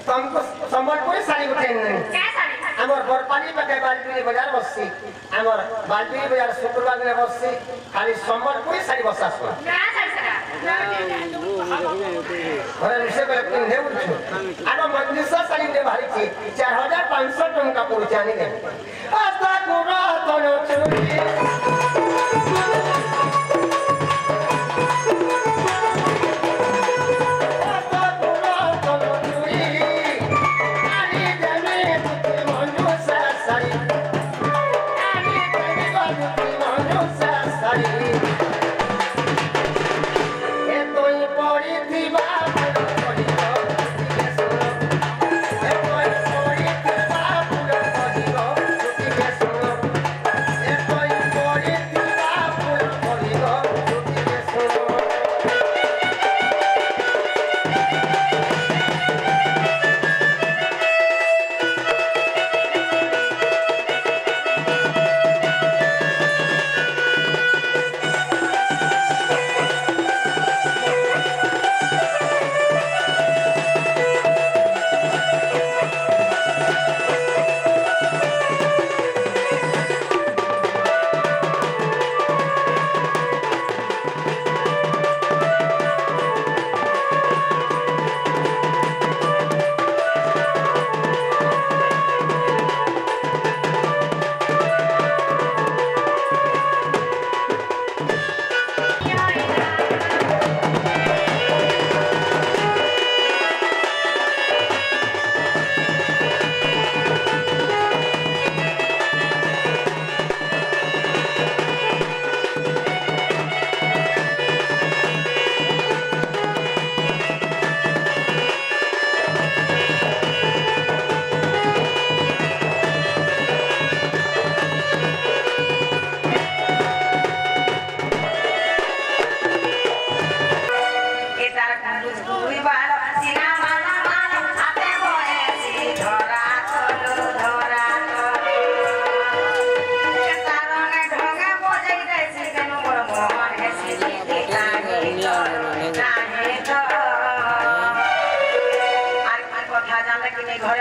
संबलपुरी साड़ी उठे आमर बरपाली पाखे बालपीरी बाजार बससी आमर बालपीरी बाजार शुक्रवार दिन बससी खाली संबलपुरी साड़ी बसा सुआ घरे विषय पे पिंधे उठो आनो मंदिसा साड़ी दे भारी छी 4500 टका पहुंचा नहीं दे आस्ता गुरा तनो चुरी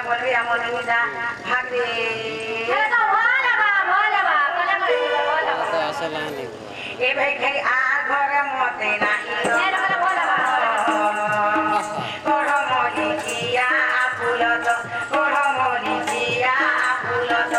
বলবি আমার নিদা ভাগরে এ ভাই খাই আর ঘরে মতে নাই পড়মনি জিয়া ফুলত পড়মনি জিয়া ফুলত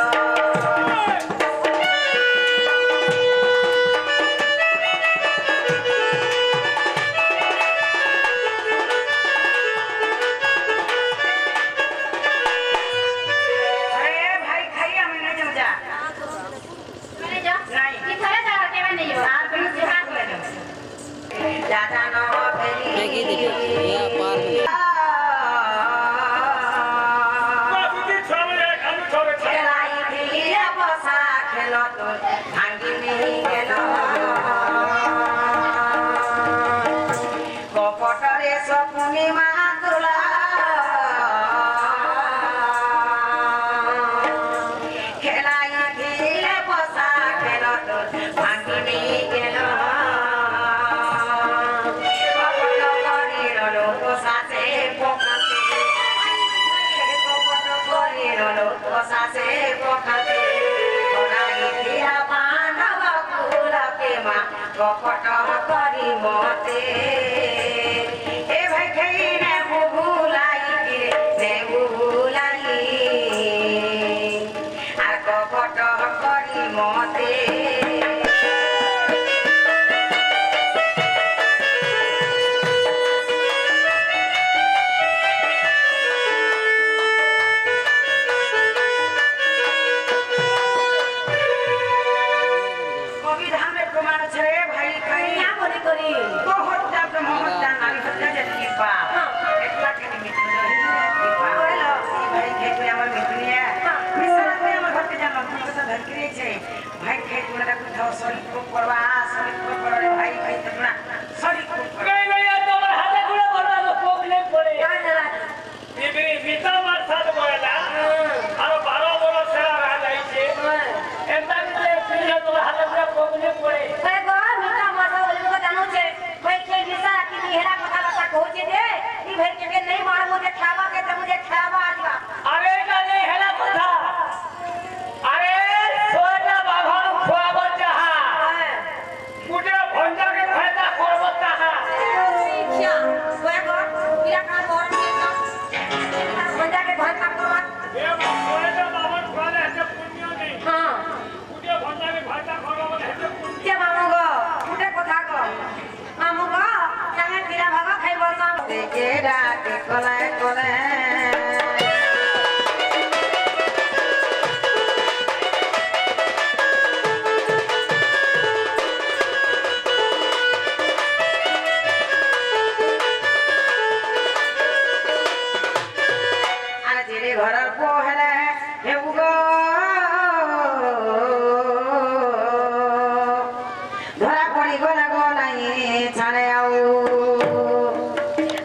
কপটরে সপুনি মা তোলা খেলাই দিলে বসা খেল তোর ভাঙিনি গেল কপট করে রলো বসাছে পোকাতে কপট করে রলো বসাছে পোকাতে দিয়া বান্ধব কুলকে মা কপট করি মতে এ ভাই খাই নে বুলাই নে বুলাই আর কপট করি মতে भाई खाई तुला कुठं सॉरी खूप परवा सॉरी खूप परवा भाई खाई तुला सॉरी खूप नाही नाही आता हाते गुळे बोलला पोकले पडे बिबी बिता मारसात बोलला अरे 12 बोला सरा रहा जायचे एकदा ते पिले तो हाते गुळे पोकले पडे भाई गो मिता मारसा बोले को जानो छे भाई के विसा की हेरा कथा कथा कहूचे दे ई भाई के नहीं मार मुझे खावा के तो मुझे खावा आजवा अरे ना नहीं हेला कथा अरे सोना बाबा खुआबत जहा कुठे भंजा के फायदा करबत जहा क्या कोई गो पिया का बोर के ना भंजा के घर का करवा ए सोना बाबा खुआले हते पुण्य नहीं हां कुठे भंजा के फायदा करबत हते पुण्य के मामू गो कुठे कथा गो मामू गो जाने पिला भागा खाई बसा के डाके कोले कोले ঘরের পোহলে হেবু গো ধরা পড়ি গলা গলাই ছাড়ে আউ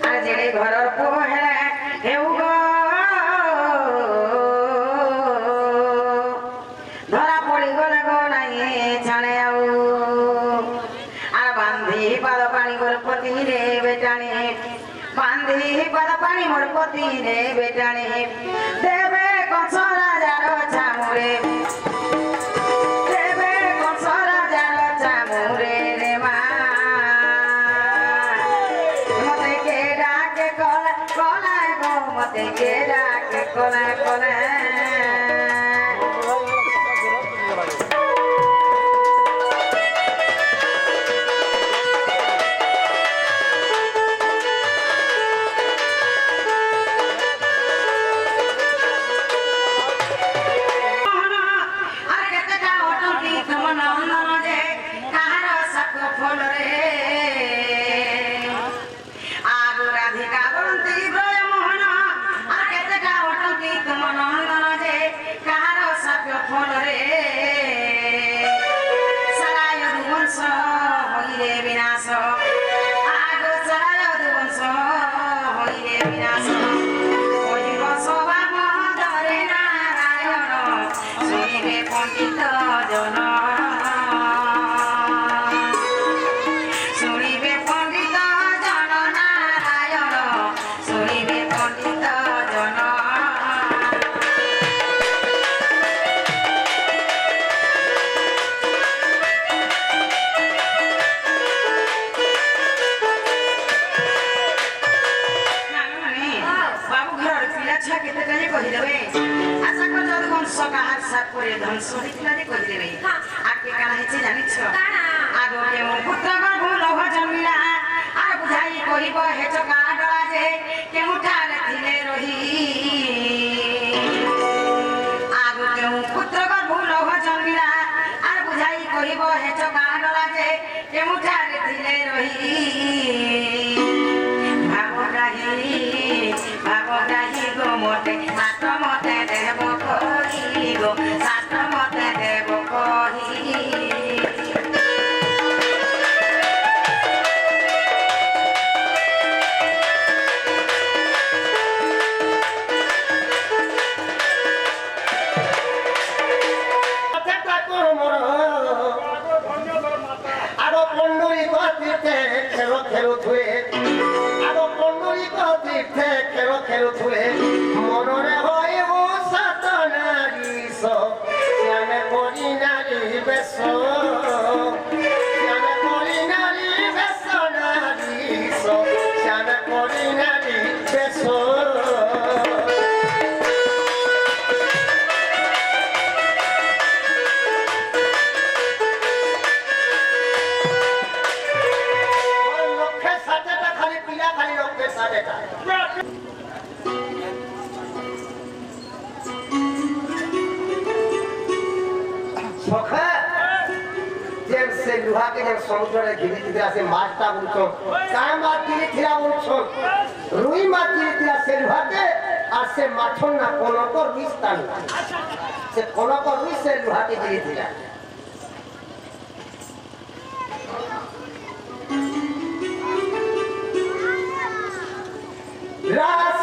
আর যে ঘরের পোহলে হেবু গো ধরা পড়ি গলা গলাই ছাড়ে আউ আর বান্ধি পাদ পানি গোর পতি রে বেটানি বান্ধি পাদ পানি মোর পতি রে বেটানি দেবে কছরা যারো ছামুরে দেবে কছরা যারো ছামুরে রে মা মতে কে ডাকে কলা কলায় গো মতে কে ডাকে কলায় কলায় কহিদেবে আশা কর যদি বংশ কাহার সাথ করে ধ্বংস হইতিলারে কহিদেবে আগে কানা হইছে জানিছ আগো কেউ পুত্র গর্ভ লৌহ জন্মিলা আর বুঝাই কহিব হে চকা ডলা যে কেউঠারে থিলে রহি আগো কেউ পুত্র গর্ভ লৌহ জন্মিলা আর বুঝাই কহিব হে চকা ডলা যে কেউঠারে থিলে রহি ভাবগ্রাহী গো মতে শাস্ত্র মতে দেব কহি গো শাস্ত্র মতে দেব কহি আরো পন্ডরী গতিতে খেলো খেলো ধুয়ে আরো পন্ডরী গতিতে খেলো খেলো ধুয়ে মনরে হয় ও সাত নারী শ্যামে করি নারী বেশ শ্যামে করি নারী বেশ নারী শ্যামে করি নারী বেশ লুহাকে যে সমুদ্রে ঘিরে দিতে আসে মাছটা বলছো কার মাছ গিরে থিরা বলছো রুই মাছ গিরে থিরা সে লুহাকে আর সে মাছ না কনক রুই স্থান সে কনক রুই সে লুহাকে গিরে থিরা রাস